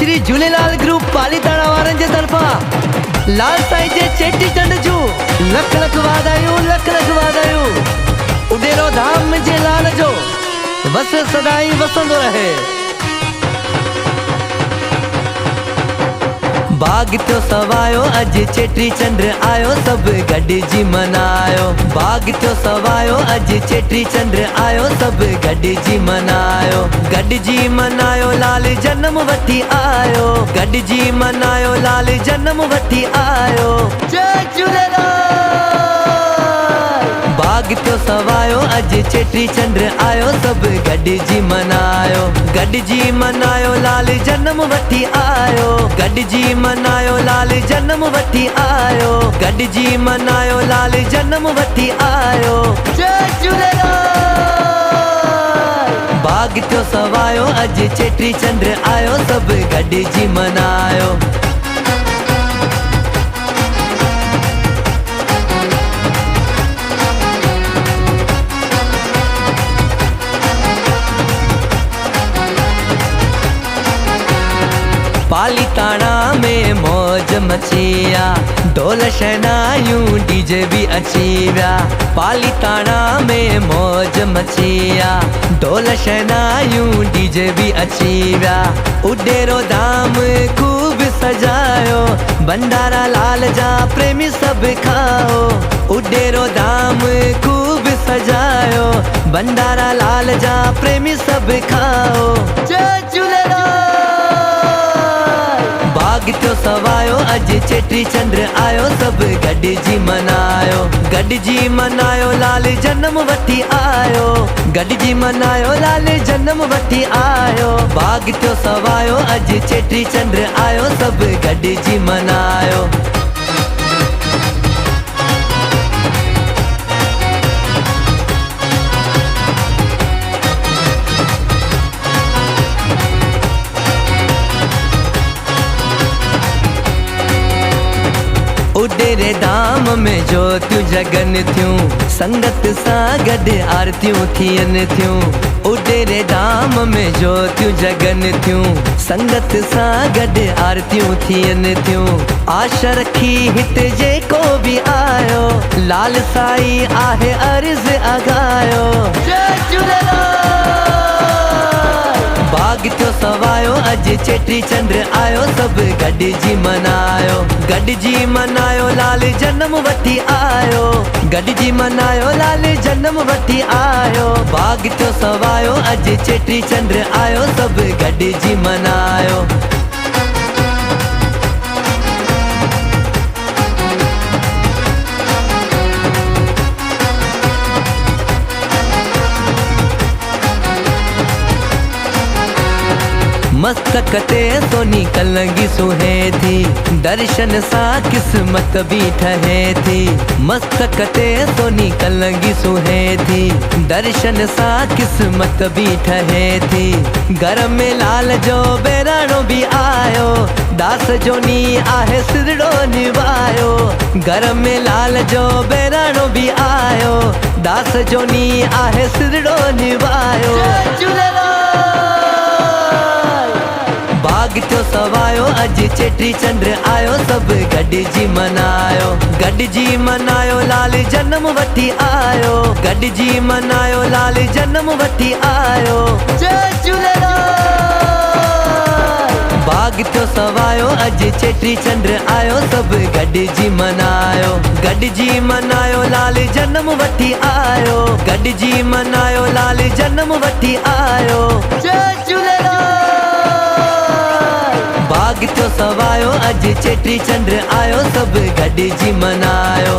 Shri Jhulelal group Palitana वारनि जे तरफां लाल साईं जे चेटी चंड जूं लख लख वाधायूं। उडेरो धाम मुंहिंजे लाल जो वस सदाई वसंदो रहे। बाग त्यो सवायो अज चेटी चंड आयो सब गॾिजी मनायो। बाग त्यो सवायो अज चेटी चंड आयो सब गॾिजी मनायो। गॾिजी मनायो लाल जन्म वठी आयो। गॾिजी मनायो लाल जन्म वठी आयो। जय झूलेलाल। बाग त्यो सवायो अज चेटी चंड आयो सब गॾिजी मनायो। गॾिजी मनायो लाल जन्म वठी आयो। गॾिजी मनायो लाल जन्म वठी आयो। गॾिजी मनायो लाल जन्म वठी आयो। जय झूलेलाल। बाग त्यो सवायो अज चेटी चंड आयो सब गॾिजी मनायो। पालीताणा में मौज मचिया ढोल शहनायूं डीजे भी अची विया। पालीताणा में मौज मचिया ढोल शहनायूं डीजे भी अची विया। उडेरो धाम खूब सजायो भंडारा लाल जा प्रेमी सब खाओ। उडेरो धाम खूब सजायो भंडारा लाल जा प्रेमी सब खाओ। जय झूलेलाल। बाग त्यो सवायो अज चेटी चंड आयो सब गॾिजी मनायो। गॾिजी मनायो लाल जन्म वठी आयो। गॾिजी मनायो लाल जन्म वठी आयो। बाग त्यो सवायो अज चेटी चंड आयो सब गॾिजी मनायो। उडेरे धाम में ज्योतियूं जगन थियूं संगत सां गॾु आरतियूं थियनि थियूं। उडेरे धाम में ज्योतियूं जगन थियूं संगत सां गॾु आरतियूं थियनि थियूं। आश रखी हिते जेको भी आयो लाल साई आहे अर्ज़ अगायो। जय झूलेलाल। बाग त्यो सवायो अज चेटी चंड आयो सब गॾिजी मनायो। गॾिजी मनायो लाल जन्म वठी आयो। गॾिजी मनायो लाल जन्म वठी आयो। बाग त्यो सवायो अज चेटी चंड आयो सब गॾिजी मनायो। मस्तक ते सोनी कलंगी सुहे थी दर्शन सां किस्मत भी ठहे थी। मस्तक ते सोनी कलंगी सुहे थी दर्शन सां किस्मत भी ठहे थी। घर में लाल जो बहिराणो भी आयो दास जो नी आहे सिरड़ो निभायो। घर में लाल जो बहिराणो भी आयो दास जो नी आहे सिरड़ो निभायो। जय झूलेलाल। बाग त्यो सवायो अज चेटी चंड आयो सब गॾिजी मनायो। गॾिजी मनायो लाल जन्म वठी आयो। गॾिजी मनायो लाल जन्म वठी आयो। जय झूलेलाल। बाग त्यो सवायो अज चेटी चंड आयो सब गॾिजी मनायो। गॾिजी मनायो लाल जन्म वठी आयो। गॾिजी मनायो लाल जन्म वठी आयो। जय झूलेलाल। बाग त्यो सवायो अज चेटी चंड आयो सब गॾिजी मनायो।